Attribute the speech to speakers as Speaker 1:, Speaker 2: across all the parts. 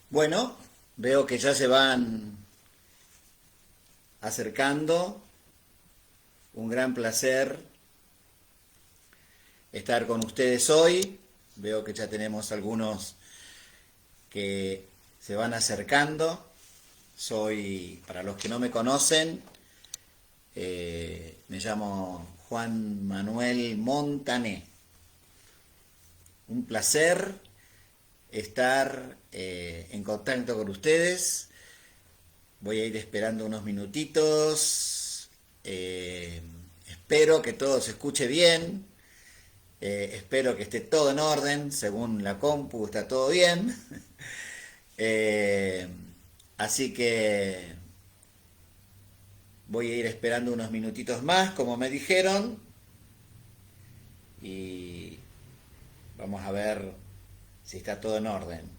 Speaker 1: Bueno, veo que ya se van acercando. Un gran placer estar con ustedes hoy. Veo que ya tenemos algunos que se van acercando. Soy, para los que no me conocen, me llamo Juan Manuel Montané. Un placer estar en contacto con ustedes. Voy a ir esperando unos minutitos. Espero que todo se escuche bien. Espero que esté todo en orden. Según la compu está todo bien. Eh, Así que voy a ir esperando unos minutitos más, como me dijeron. Y vamos a ver si está todo en orden.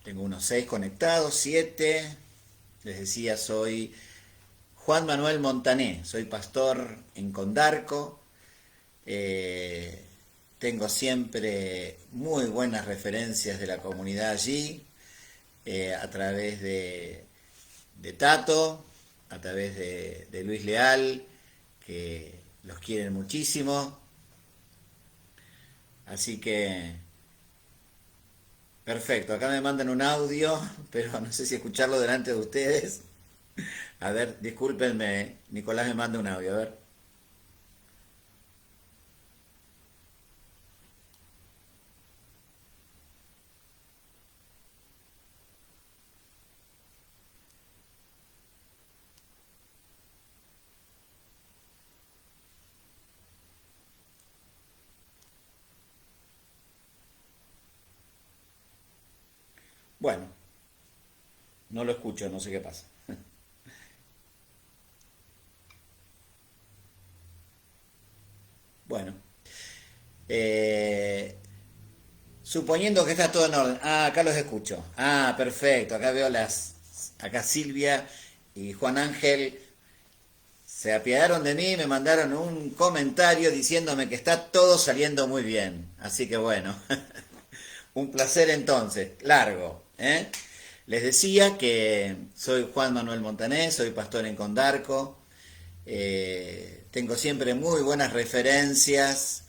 Speaker 1: Tengo unos 6 conectados, 7. Les decía, soy Juan Manuel Montané, soy pastor en Condarco. Eh, Tengo siempre muy buenas referencias de la comunidad allí, a través de Tato, a través de Luis Leal, que los quieren muchísimo. Así que, perfecto, acá me mandan un audio, pero no sé si escucharlo delante de ustedes. A ver, discúlpenme, Nicolás me manda un audio, a ver. Bueno, no lo escucho, no sé qué pasa. Bueno, eh, suponiendo que está todo en orden. Ah, acá los escucho. Ah, perfecto, acá veo acá Silvia y Juan Ángel se apiadaron de mí y me mandaron un comentario diciéndome que está todo saliendo muy bien. Así que bueno, un placer entonces, largo, ¿eh? Les decía que soy Juan Manuel Montané, soy pastor en Condarco. Tengo siempre muy buenas referencias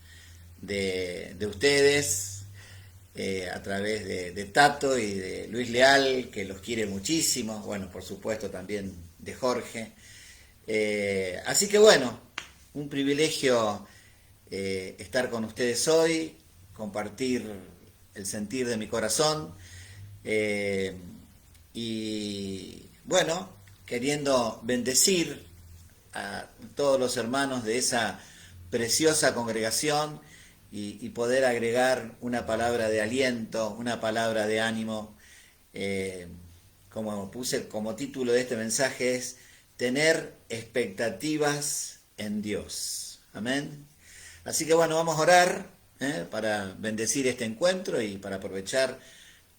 Speaker 1: de ustedes, a través de Tato y de Luis Leal, que los quiere muchísimo. Bueno, por supuesto también de Jorge. Así que bueno, un privilegio estar con ustedes hoy, compartir el sentir de mi corazón. eh, y bueno, queriendo bendecir a todos los hermanos de esa preciosa congregación y poder agregar una palabra de aliento, una palabra de ánimo. eh, Como puse como título de este mensaje, es tener expectativas en Dios. Amén. Así que bueno, vamos a orar, para bendecir este encuentro y para aprovechar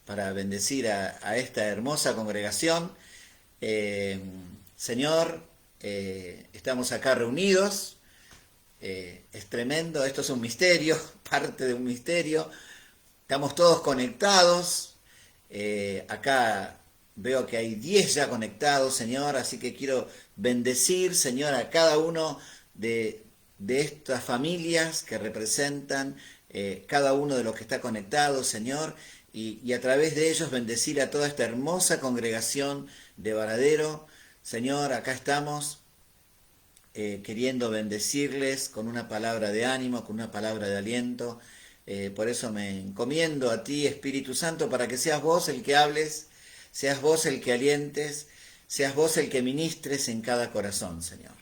Speaker 1: para bendecir a esta hermosa congregación. Eh, Señor, estamos acá reunidos. Es tremendo, esto es un misterio, parte de un misterio. Estamos todos conectados. Acá veo que hay 10 ya conectados, Señor, así que quiero bendecir, Señor, a cada uno de estas familias que representan, cada uno de los que está conectado, Señor, y a través de ellos bendecir a toda esta hermosa congregación de Varadero. Señor, acá estamos, queriendo bendecirles con una palabra de ánimo, con una palabra de aliento. Por eso me encomiendo a ti, Espíritu Santo, para que seas vos el que hables, seas vos el que alientes, seas vos el que ministres en cada corazón, Señor.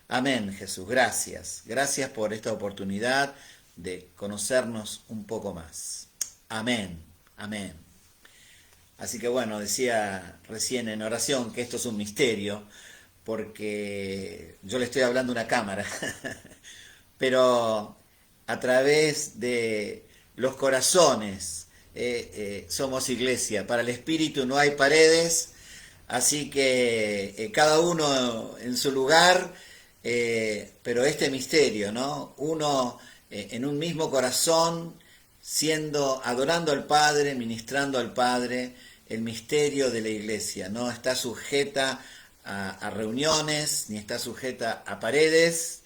Speaker 1: Amén, Jesús. Gracias. Gracias por esta oportunidad de conocernos un poco más. Amén. Amén. Así que bueno, decía recién en oración que esto es un misterio, porque yo le estoy hablando a una cámara, pero a través de los corazones, somos iglesia. Para el Espíritu no hay paredes, así que cada uno en su lugar, pero este misterio, ¿no? Uno en un mismo corazón, adorando al Padre, ministrando al Padre, el misterio de la iglesia, no está sujeta a reuniones, ni está sujeta a paredes,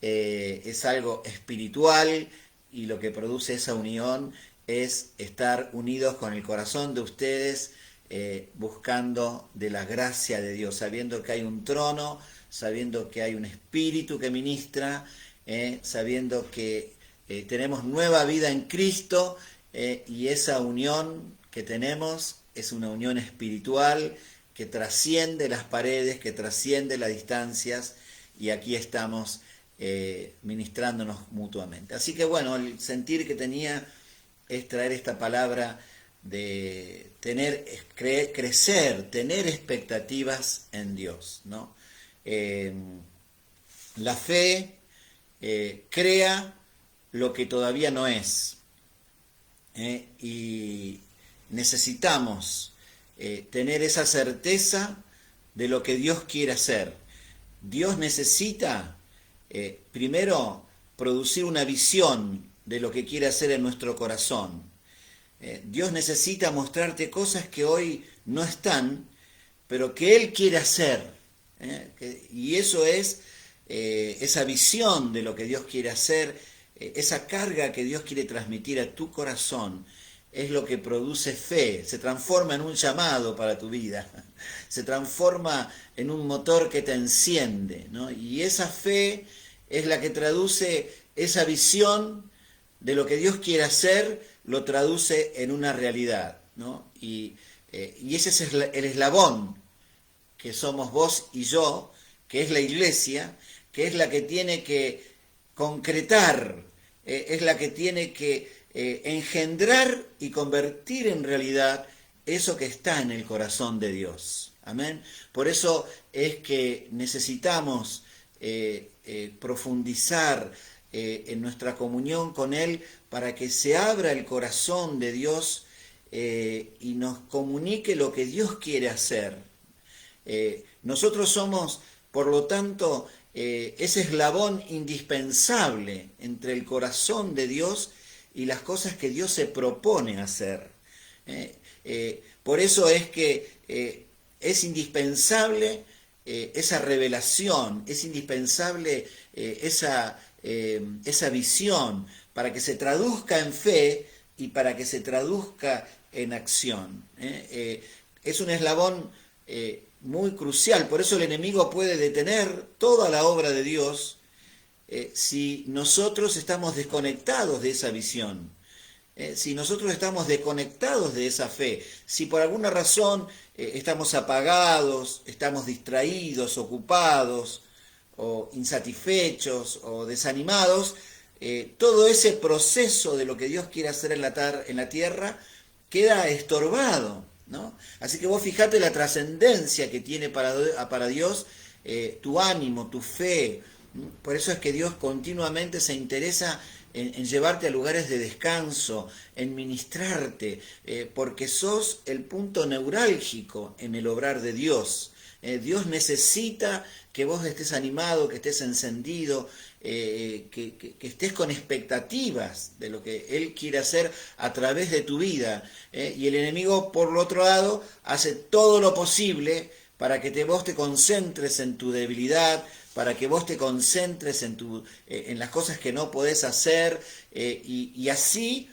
Speaker 1: es algo espiritual y lo que produce esa unión es estar unidos con el corazón de ustedes, buscando de la gracia de Dios, sabiendo que hay un trono, sabiendo que hay un espíritu que ministra, sabiendo que tenemos nueva vida en Cristo, y esa unión que tenemos es una unión espiritual que trasciende las paredes, que trasciende las distancias, y aquí estamos ministrándonos mutuamente. Así que bueno, el sentir que tenía es traer esta palabra de crecer, tener expectativas en Dios, ¿no? La fe crea lo que todavía no es, y necesitamos tener esa certeza de lo que Dios quiere hacer. Dios necesita primero producir una visión de lo que quiere hacer en nuestro corazón. Dios necesita mostrarte cosas que hoy no están, pero que Él quiere hacer. Y eso es esa visión de lo que Dios quiere hacer, esa carga que Dios quiere transmitir a tu corazón, es lo que produce fe, se transforma en un llamado para tu vida, se transforma en un motor que te enciende, ¿no? Y esa fe es la que traduce esa visión de lo que Dios quiere hacer, lo traduce en una realidad, ¿no? Y ese es el eslabón que somos vos y yo, que es la iglesia, que es la que tiene que concretar, es la que tiene que engendrar y convertir en realidad eso que está en el corazón de Dios. Amén. Por eso es que necesitamos profundizar en nuestra comunión con Él, para que se abra el corazón de Dios y nos comunique lo que Dios quiere hacer. Nosotros somos, por lo tanto, ese eslabón indispensable entre el corazón de Dios y las cosas que Dios se propone hacer. Por eso es que es indispensable esa revelación, es indispensable esa visión, para que se traduzca en fe y para que se traduzca en acción. Es un eslabón muy crucial, por eso el enemigo puede detener toda la obra de Dios si nosotros estamos desconectados de esa visión, si nosotros estamos desconectados de esa fe, si por alguna razón estamos apagados, estamos distraídos, ocupados, o insatisfechos, o desanimados, todo ese proceso de lo que Dios quiere hacer en la tierra queda estorbado, ¿no? Así que vos fijate la trascendencia que tiene para Dios tu ánimo, tu fe. Por eso es que Dios continuamente se interesa en llevarte a lugares de descanso, en ministrarte, porque sos el punto neurálgico en el obrar de Dios. Dios necesita que vos estés animado, que estés encendido, que estés con expectativas de lo que Él quiere hacer a través de tu vida. Y el enemigo, por el otro lado, hace todo lo posible para que vos te concentres en tu debilidad, para que vos te concentres en las cosas que no podés hacer, y así,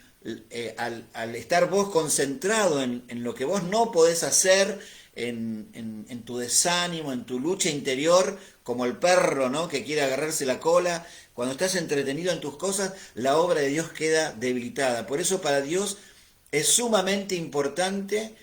Speaker 1: al estar vos concentrado en lo que vos no podés hacer, en tu desánimo, en tu lucha interior, como el perro, ¿no?, que quiere agarrarse la cola, cuando estás entretenido en tus cosas, la obra de Dios queda debilitada. Por eso para Dios es sumamente importante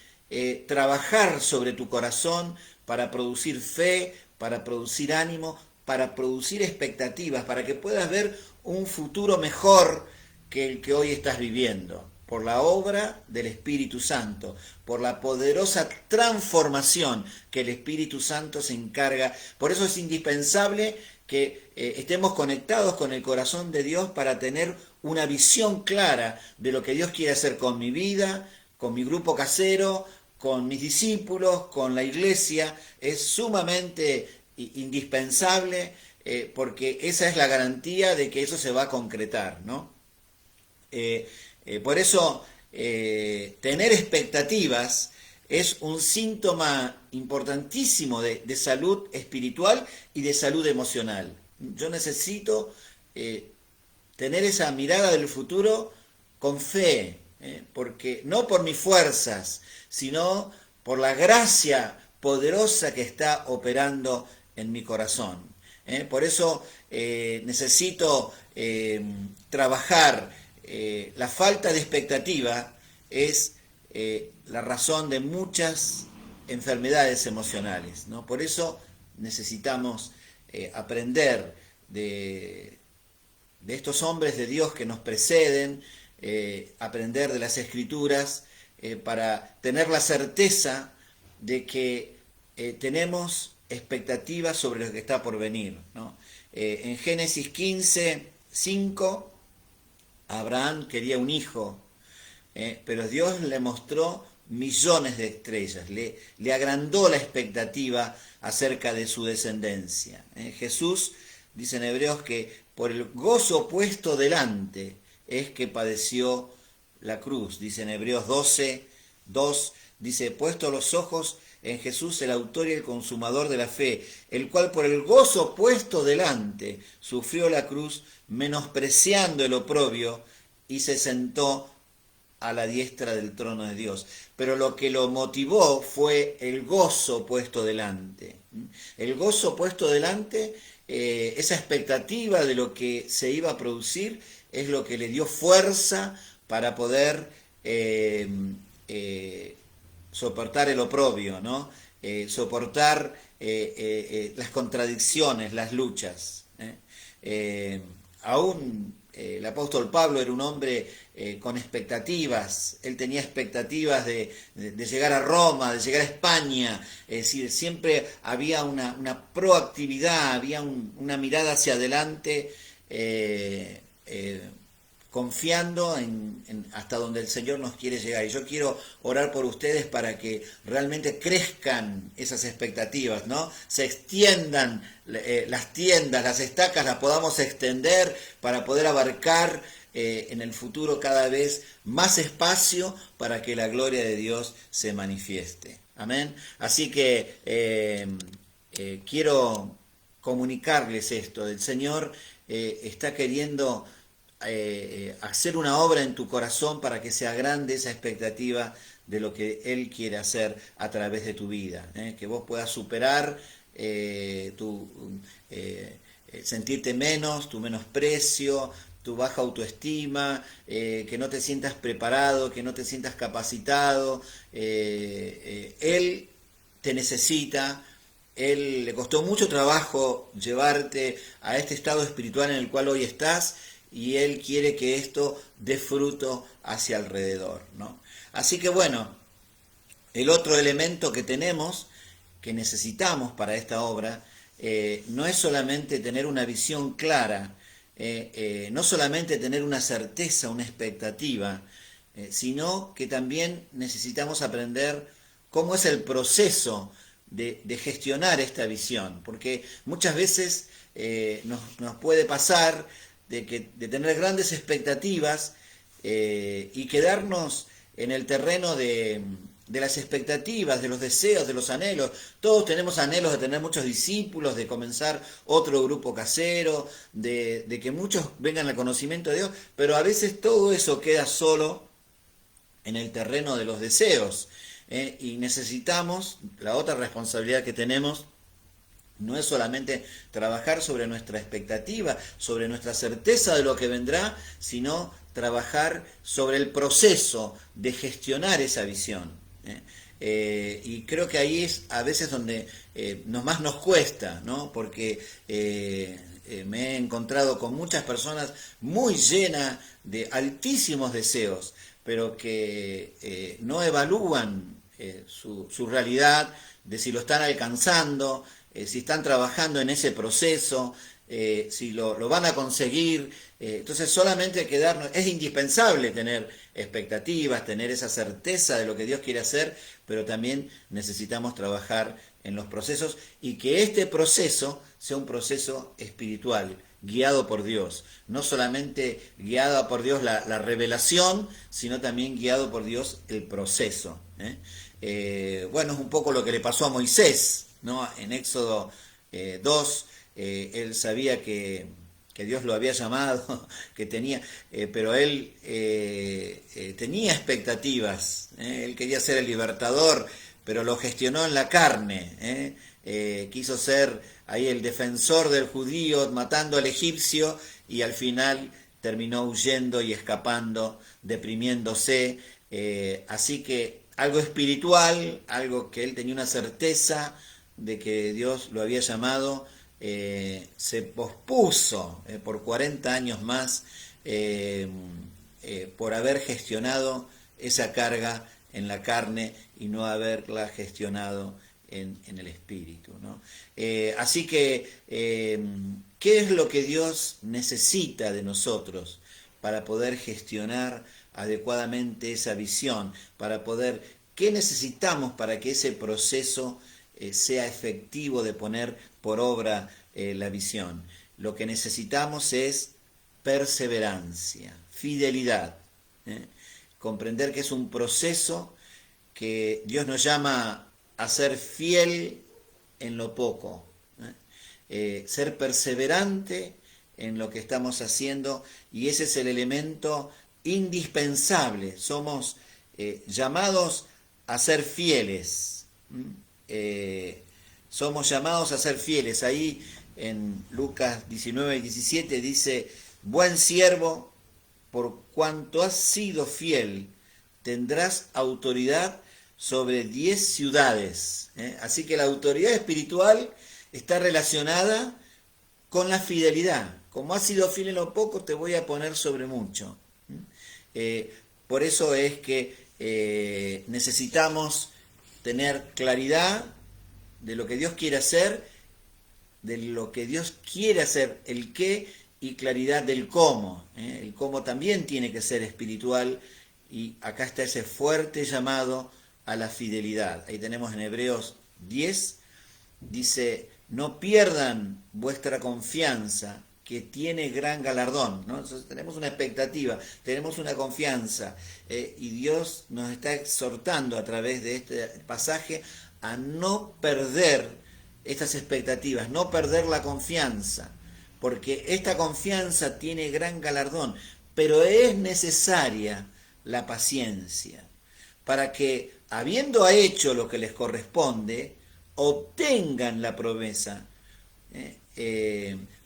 Speaker 1: trabajar sobre tu corazón para producir fe, para producir ánimo, para producir expectativas, para que puedas ver un futuro mejor que el que hoy estás viviendo, por la obra del Espíritu Santo, por la poderosa transformación que el Espíritu Santo se encarga. Por eso es indispensable que estemos conectados con el corazón de Dios para tener una visión clara de lo que Dios quiere hacer con mi vida, con mi grupo casero, con mis discípulos, con la iglesia. Es sumamente indispensable porque esa es la garantía de que eso se va a concretar, ¿no? Por eso, tener expectativas es un síntoma importantísimo de salud espiritual y de salud emocional. Yo necesito tener esa mirada del futuro con fe, porque no por mis fuerzas, sino por la gracia poderosa que está operando en mi corazón. Por eso necesito trabajar. La falta de expectativa es la razón de muchas enfermedades emocionales, ¿no? Por eso necesitamos aprender de estos hombres de Dios que nos preceden, aprender de las Escrituras, para tener la certeza de que tenemos expectativas sobre lo que está por venir, ¿no? En Génesis 15:5, Abraham quería un hijo, pero Dios le mostró millones de estrellas, le agrandó la expectativa acerca de su descendencia. Jesús dice en Hebreos que por el gozo puesto delante es que padeció la cruz. Dice en Hebreos 12:2, dice, puesto los ojos en Jesús, el autor y el consumador de la fe, el cual por el gozo puesto delante sufrió la cruz, menospreciando el oprobio, y se sentó a la diestra del trono de Dios. Pero lo que lo motivó fue el gozo puesto delante. El gozo puesto delante, esa expectativa de lo que se iba a producir, es lo que le dio fuerza para poder soportar el oprobio, ¿no? Soportar las contradicciones, las luchas. Aún el apóstol Pablo era un hombre con expectativas. Él tenía expectativas de llegar a Roma, de llegar a España. Es decir, siempre había una proactividad, había una mirada hacia adelante, confiando en hasta donde el Señor nos quiere llegar. Y yo quiero orar por ustedes para que realmente crezcan esas expectativas, ¿no? Se extiendan las tiendas, las estacas, las podamos extender para poder abarcar en el futuro cada vez más espacio para que la gloria de Dios se manifieste. Amén. Así que quiero comunicarles esto. El Señor está queriendo hacer una obra en tu corazón para que sea grande esa expectativa de lo que Él quiere hacer a través de tu vida, que vos puedas superar sentirte menos, tu menosprecio, tu baja autoestima, que no te sientas preparado, que no te sientas capacitado. Él te necesita. Él le costó mucho trabajo llevarte a este estado espiritual en el cual hoy estás, y Él quiere que esto dé fruto hacia alrededor, ¿no? Así que bueno, el otro elemento que tenemos, que necesitamos para esta obra, no es solamente tener una visión clara, no solamente tener una certeza, una expectativa, sino que también necesitamos aprender cómo es el proceso de gestionar esta visión, porque muchas veces nos puede pasar de tener grandes expectativas y quedarnos en el terreno de las expectativas, de los deseos, de los anhelos. Todos tenemos anhelos de tener muchos discípulos, de comenzar otro grupo casero, de que muchos vengan al conocimiento de Dios, pero a veces todo eso queda solo en el terreno de los deseos. Y necesitamos, la otra responsabilidad que tenemos, no es solamente trabajar sobre nuestra expectativa, sobre nuestra certeza de lo que vendrá, sino trabajar sobre el proceso de gestionar esa visión. Y creo que ahí es a veces donde más nos cuesta, ¿no? Porque me he encontrado con muchas personas muy llenas de altísimos deseos, pero que no evalúan su realidad, de si lo están alcanzando, si están trabajando en ese proceso, si lo van a conseguir. Entonces solamente quedarnos, es indispensable tener expectativas, tener esa certeza de lo que Dios quiere hacer, pero también necesitamos trabajar en los procesos y que este proceso sea un proceso espiritual, guiado por Dios. No solamente guiado por Dios la revelación, sino también guiado por Dios el proceso. Bueno, es un poco lo que le pasó a Moisés, ¿no? En Éxodo 2, él sabía que Dios lo había llamado, que tenía, pero él tenía expectativas, él quería ser el libertador, pero lo gestionó en la carne, quiso ser ahí el defensor del judío, matando al egipcio, y al final terminó huyendo y escapando, deprimiéndose, así que algo espiritual, algo que él tenía una certeza de que Dios lo había llamado, se pospuso por 40 años más por haber gestionado esa carga en la carne y no haberla gestionado en el espíritu, ¿no? Así que, ¿qué es lo que Dios necesita de nosotros para poder gestionar adecuadamente esa visión? ¿Qué necesitamos para que ese proceso sea efectivo de poner por obra la visión? Lo que necesitamos es perseverancia, fidelidad, comprender que es un proceso que Dios nos llama a ser fiel en lo poco, ser perseverante en lo que estamos haciendo, y ese es el elemento indispensable. Somos llamados a ser fieles. Somos llamados a ser fieles. Ahí en Lucas 19 y 17 dice: buen siervo, por cuanto has sido fiel, tendrás autoridad sobre 10 ciudades. Así que la autoridad espiritual está relacionada con la fidelidad. Como has sido fiel en lo poco, te voy a poner sobre mucho. Por eso es que necesitamos tener claridad de lo que Dios quiere hacer, el qué, y claridad del cómo. El cómo también tiene que ser espiritual, y acá está ese fuerte llamado a la fidelidad. Ahí tenemos en Hebreos 10, dice: no pierdan vuestra confianza, que tiene gran galardón, ¿no? Entonces tenemos una expectativa, tenemos una confianza, y Dios nos está exhortando a través de este pasaje a no perder estas expectativas, no perder la confianza, porque esta confianza tiene gran galardón, pero es necesaria la paciencia para que, habiendo hecho lo que les corresponde, obtengan la promesa,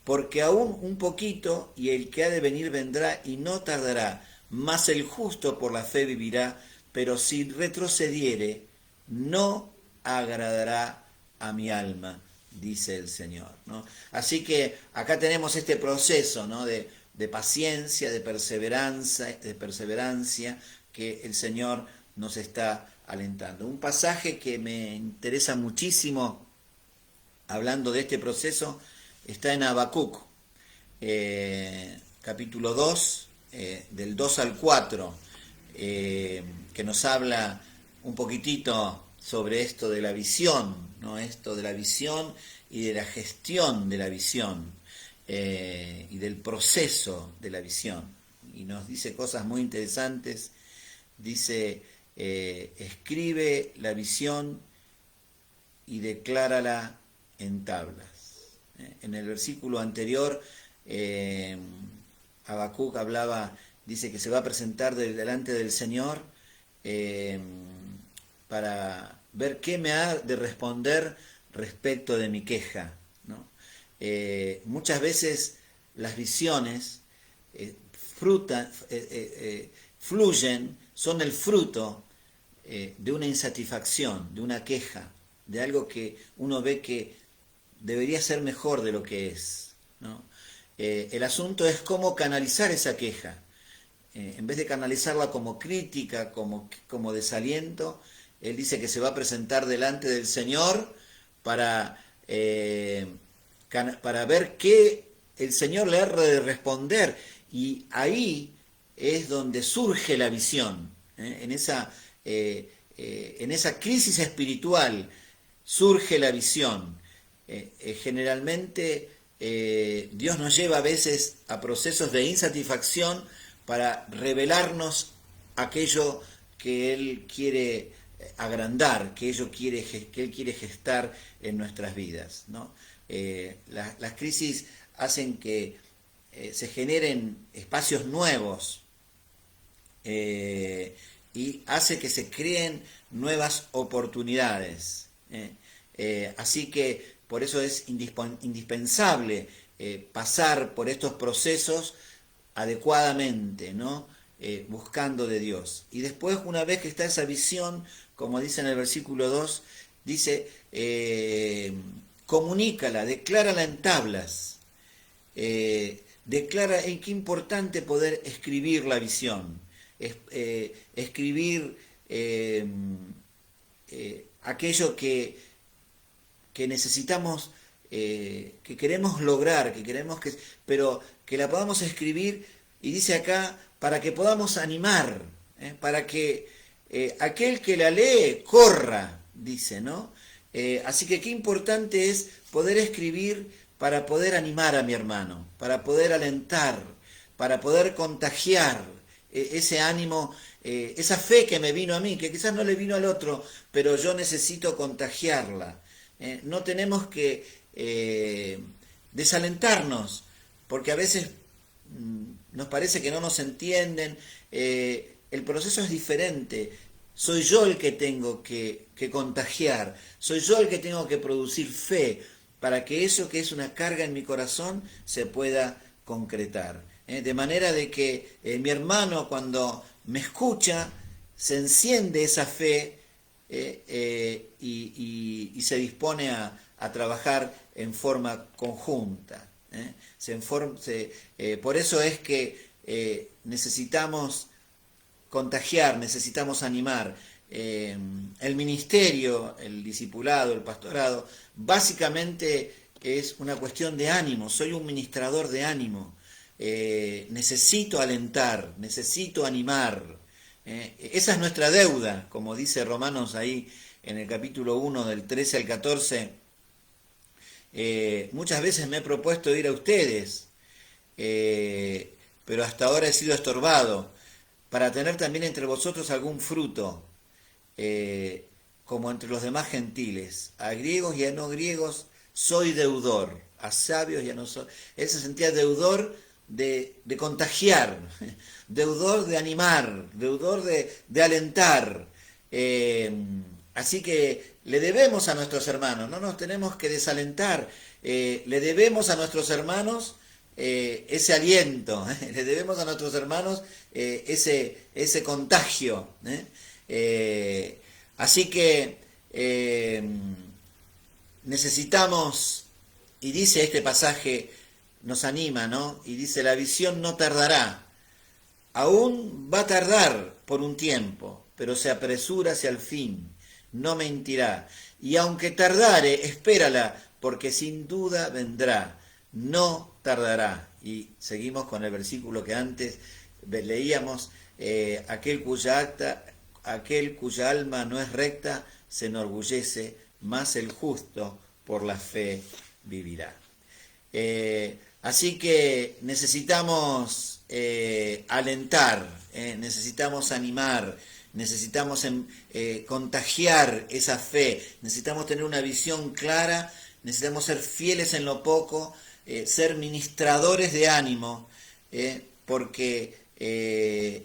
Speaker 1: porque aún un poquito, y el que ha de venir vendrá y no tardará, mas el justo por la fe vivirá, pero si retrocediere, no agradará a mi alma, dice el Señor, ¿no? Así que acá tenemos este proceso, ¿no? de paciencia, de perseverancia, que el Señor nos está alentando. Un pasaje que me interesa muchísimo, hablando de este proceso, está en Habacuc, capítulo 2, del 2 al 4, que nos habla un poquitito sobre esto de la visión, ¿no? Esto de la visión y de la gestión de la visión, y del proceso de la visión. Y nos dice cosas muy interesantes. Dice: escribe la visión y declárala en tablas. En el versículo anterior, Habacuc dice que se va a presentar delante del Señor para ver qué me ha de responder respecto de mi queja, ¿no? Muchas veces las visiones fluyen, son el fruto de una insatisfacción, de una queja, de algo que uno ve que debería ser mejor de lo que es, ¿no? El asunto es cómo canalizar esa queja. En vez de canalizarla como crítica, como desaliento, él dice que se va a presentar delante del Señor para ver qué el Señor le ha de responder. Y ahí es donde surge la visión, en esa crisis espiritual, surge la visión. Generalmente Dios nos lleva a veces a procesos de insatisfacción para revelarnos aquello que Él quiere agrandar, que Él quiere gestar en nuestras vidas, ¿no? Las crisis hacen que se generen espacios nuevos y hace que se creen nuevas oportunidades. Así que por eso es indispensable pasar por estos procesos adecuadamente, ¿no? Buscando de Dios. Y después, una vez que está esa visión, como dice en el versículo 2, dice, comunícala, declárala en tablas. Declara, qué importante poder escribir la visión, escribir aquello que necesitamos, que queremos lograr, pero que la podamos escribir, y dice acá, para que podamos animar, para que aquel que la lee corra, dice, ¿no? Así que qué importante es poder escribir para poder animar a mi hermano, para poder alentar, para poder contagiar ese ánimo, esa fe que me vino a mí, que quizás no le vino al otro, pero yo necesito contagiarla. No tenemos que desalentarnos, porque a veces nos parece que no nos entienden. El proceso es diferente. Soy yo el que tengo que contagiar, soy yo el que tengo que producir fe para que eso que es una carga en mi corazón se pueda concretar. De manera de que mi hermano, cuando me escucha, se enciende esa fe y se dispone a trabajar en forma conjunta. Por eso es que necesitamos contagiar, necesitamos animar. El ministerio, el discipulado, el pastorado, básicamente es una cuestión de ánimo. Soy un ministrador de ánimo. Necesito alentar, necesito animar. Esa es nuestra deuda, como dice Romanos ahí en el capítulo 1 del 13 al 14. Muchas veces me he propuesto ir a ustedes, pero hasta ahora he sido estorbado, para tener también entre vosotros algún fruto, como entre los demás gentiles. A griegos y a no griegos soy deudor, a sabios y a no sabios. Él se sentía deudor de contagiar, deudor de animar, deudor de alentar. Así que le debemos a nuestros hermanos, no nos tenemos que desalentar, le debemos a nuestros hermanos ese aliento, le debemos a nuestros hermanos ese contagio. Así que necesitamos, y dice este pasaje, nos anima, ¿no? Y dice, la visión no tardará, aún va a tardar por un tiempo, pero se apresura hacia el fin, no mentirá. Y aunque tardare, espérala, porque sin duda vendrá, no tardará. Y seguimos con el versículo que antes leíamos, aquel cuya alma no es recta se enorgullece, mas el justo por la fe vivirá. Así que necesitamos alentar, necesitamos animar, necesitamos contagiar esa fe, necesitamos tener una visión clara, necesitamos ser fieles en lo poco, ser ministradores de ánimo, porque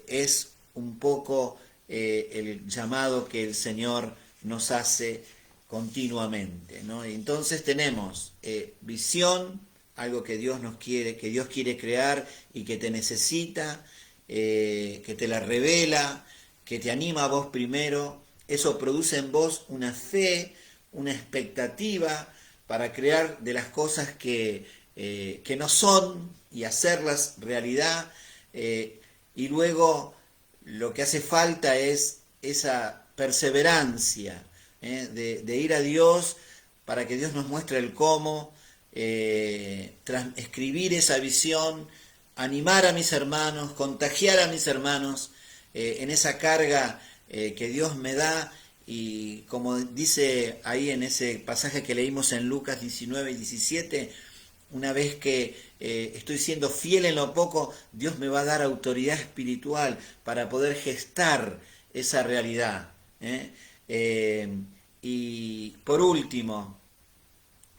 Speaker 1: es un poco el llamado que el Señor nos hace continuamente, ¿no? Entonces tenemos visión, algo que Dios nos quiere, que Dios quiere crear y que te necesita, que te la revela, que te anima a vos primero. Eso produce en vos una fe, una expectativa para crear de las cosas que no son y hacerlas realidad. Y luego lo que hace falta es esa perseverancia, de ir a Dios para que Dios nos muestre el cómo, escribir esa visión, animar a mis hermanos, contagiar a mis hermanos en esa carga que Dios me da, y como dice ahí en ese pasaje que leímos en Lucas 19 y 17, una vez que estoy siendo fiel en lo poco, Dios me va a dar autoridad espiritual para poder gestar esa realidad. ¿Eh? Y por último,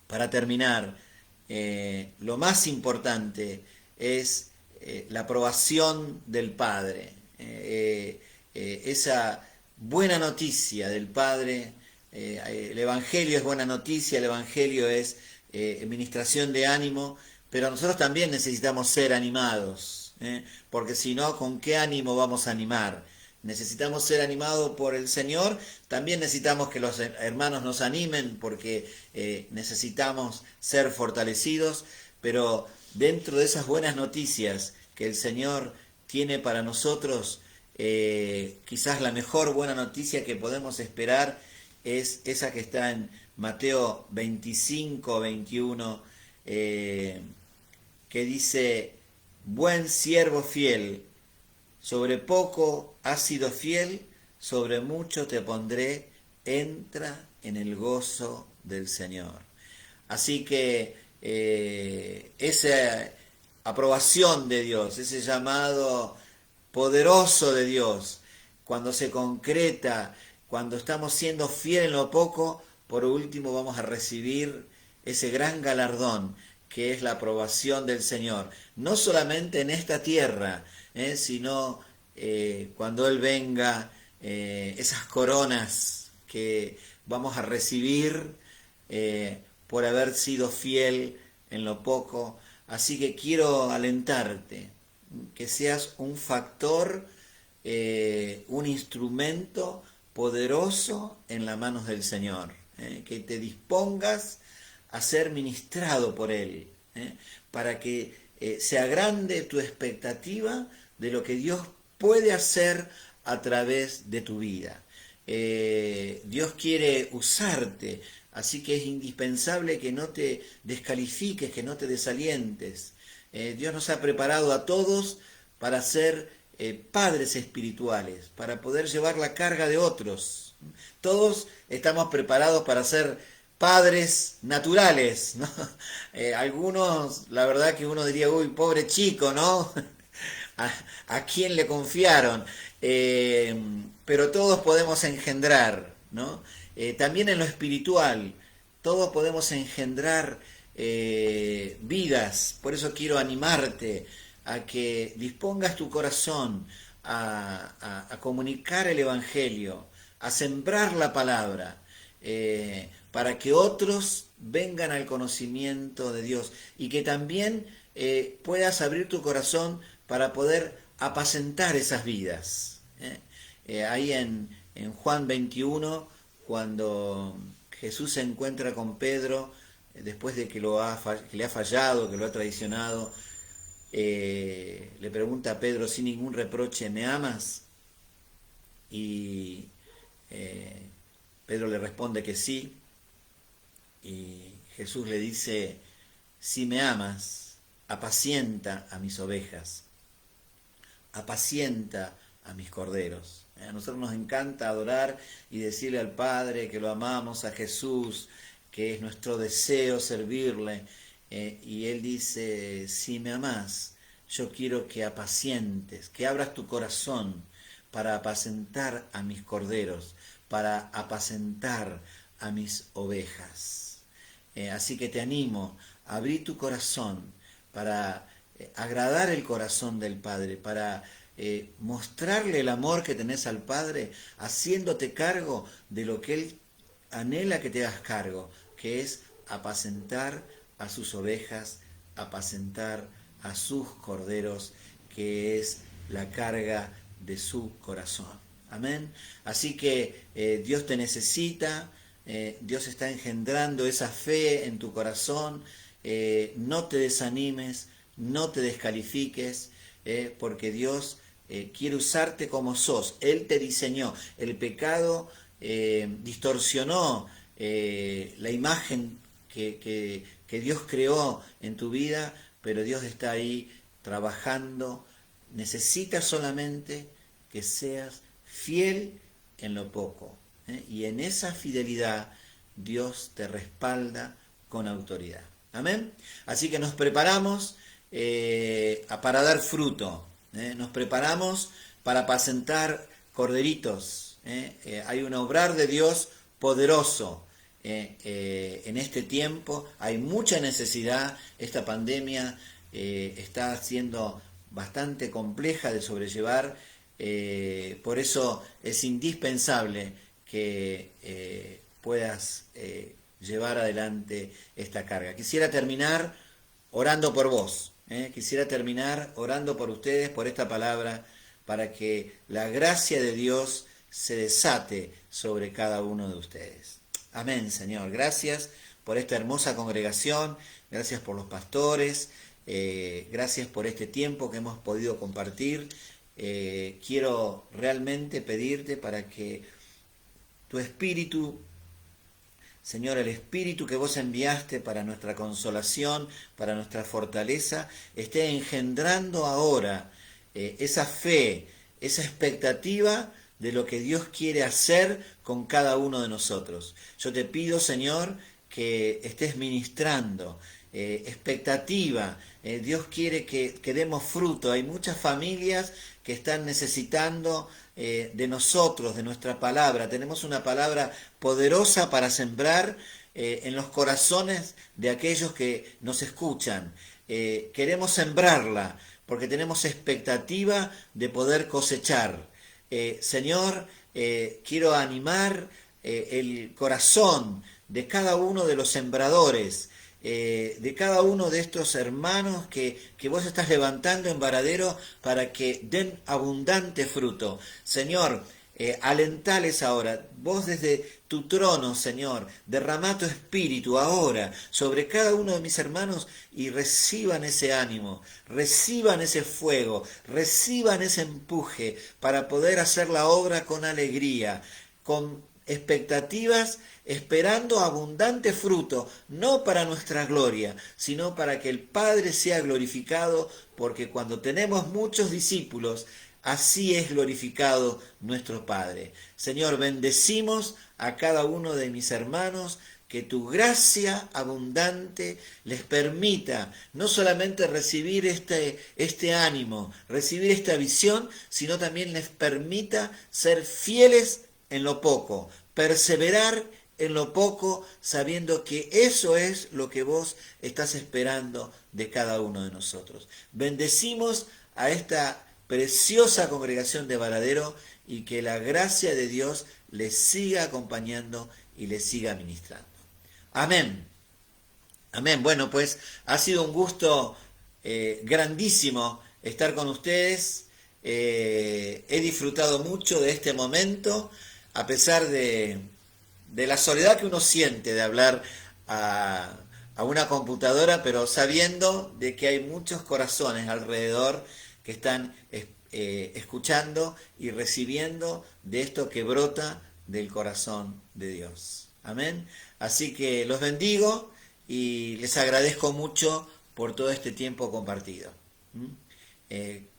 Speaker 1: para terminar, lo más importante es la aprobación del Padre. Esa buena noticia del Padre, el Evangelio es buena noticia, el Evangelio es administración de ánimo, pero nosotros también necesitamos ser animados, porque si no, ¿con qué ánimo vamos a animar? Necesitamos ser animados por el Señor, también necesitamos que los hermanos nos animen porque necesitamos ser fortalecidos, pero dentro de esas buenas noticias que el Señor tiene para nosotros, quizás la mejor buena noticia que podemos esperar es esa que está en Mateo 25, 21, que dice, buen siervo fiel, sobre poco has sido fiel, sobre mucho te pondré, entra en el gozo del Señor. Así que esa aprobación de Dios, ese llamado poderoso de Dios, cuando se concreta, cuando estamos siendo fieles en lo poco, por último vamos a recibir ese gran galardón que es la aprobación del Señor, no solamente en esta tierra, sino cuando Él venga, esas coronas que vamos a recibir por haber sido fiel en lo poco. Así que quiero alentarte, que seas un factor, un instrumento poderoso en las manos del Señor, que te dispongas a ser ministrado por Él, para que se agrande tu expectativa de lo que Dios puede hacer a través de tu vida. Dios quiere usarte, así que es indispensable que no te descalifiques, que no te desalientes. Dios nos ha preparado a todos para ser padres espirituales, para poder llevar la carga de otros. Todos estamos preparados para ser padres naturales, ¿no? Algunos, la verdad que uno diría, uy, pobre chico, ¿no? ¿A quién le confiaron? Pero todos podemos engendrar, ¿no? También en lo espiritual, todos podemos engendrar vidas. Por eso quiero animarte a que dispongas tu corazón a comunicar el Evangelio, a sembrar la palabra, para que otros vengan al conocimiento de Dios y que también puedas abrir tu corazón para poder apacentar esas vidas. Ahí en Juan 21, cuando Jesús se encuentra con Pedro, después de que le ha fallado, que lo ha traicionado, le pregunta a Pedro sin ningún reproche, ¿me amas? Y Pedro le responde que sí, y Jesús le dice, si me amas, apacienta a mis ovejas, apacienta a mis corderos. A nosotros nos encanta adorar y decirle al Padre que lo amamos, a Jesús, que es nuestro deseo servirle, y Él dice, si me amás, yo quiero que apacientes, que abras tu corazón para apacentar a mis corderos, para apacentar a mis ovejas. Así que te animo a abrir tu corazón para agradar el corazón del Padre, para mostrarle el amor que tenés al Padre, haciéndote cargo de lo que Él anhela que te hagas cargo, que es apacentar a sus ovejas, apacentar a sus corderos, que es la carga de su corazón. Amén. Así que Dios te necesita, Dios está engendrando esa fe en tu corazón. No te desanimes, no te descalifiques, porque Dios quiere usarte como sos. Él te diseñó. El pecado distorsionó la imagen que Dios creó en tu vida, pero Dios está ahí trabajando. Necesitas solamente que seas fiel en lo poco. Y en esa fidelidad Dios te respalda con autoridad. Amén. Así que nos preparamos para dar fruto. Nos preparamos para apacentar corderitos. Hay un obrar de Dios poderoso en este tiempo. Hay mucha necesidad. Esta pandemia está siendo bastante compleja de sobrellevar. Por eso es indispensable que puedas llevar adelante esta carga. Quisiera terminar orando por vos. Quisiera terminar orando por ustedes, por esta palabra, para que la gracia de Dios se desate sobre cada uno de ustedes. Amén, Señor. Gracias por esta hermosa congregación, gracias por los pastores, gracias por este tiempo que hemos podido compartir. Quiero realmente pedirte para que tu Espíritu, Señor, el Espíritu que vos enviaste para nuestra consolación, para nuestra fortaleza, esté engendrando ahora esa fe, esa expectativa de lo que Dios quiere hacer con cada uno de nosotros. Yo te pido, Señor, que estés ministrando expectativa. Dios quiere que demos fruto. Hay muchas familias que están necesitando de nosotros, de nuestra palabra. Tenemos una palabra poderosa para sembrar en los corazones de aquellos que nos escuchan. Queremos sembrarla porque tenemos expectativa de poder cosechar. Señor, quiero animar el corazón de cada uno de los sembradores, de cada uno de estos hermanos que vos estás levantando en Varadero para que den abundante fruto. Señor, alentales ahora, vos desde tu trono, Señor, derramá tu espíritu ahora sobre cada uno de mis hermanos y reciban ese ánimo, reciban ese fuego, reciban ese empuje para poder hacer la obra con alegría, con expectativas, esperando abundante fruto, no para nuestra gloria, sino para que el Padre sea glorificado, porque cuando tenemos muchos discípulos, así es glorificado nuestro Padre. Señor, bendecimos a cada uno de mis hermanos, que tu gracia abundante les permita no solamente recibir este ánimo, recibir esta visión, sino también les permita ser fieles en lo poco, perseverar en lo poco, sabiendo que eso es lo que vos estás esperando de cada uno de nosotros. Bendecimos a esta preciosa congregación de Varadero y que la gracia de Dios les siga acompañando y les siga ministrando. Amén. Amén. Bueno, pues ha sido un gusto grandísimo estar con ustedes. He disfrutado mucho de este momento, a pesar de la soledad que uno siente de hablar a una computadora, pero sabiendo de que hay muchos corazones alrededor que están escuchando y recibiendo de esto que brota del corazón de Dios. Amén. Así que los bendigo y les agradezco mucho por todo este tiempo compartido.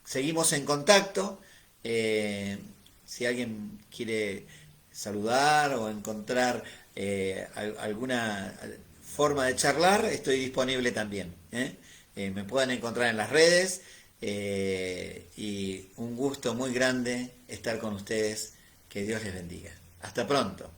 Speaker 1: Seguimos en contacto. Si alguien quiere saludar o encontrar alguna forma de charlar, estoy disponible también. Me pueden encontrar en las redes y un gusto muy grande estar con ustedes. Que Dios les bendiga. Hasta pronto.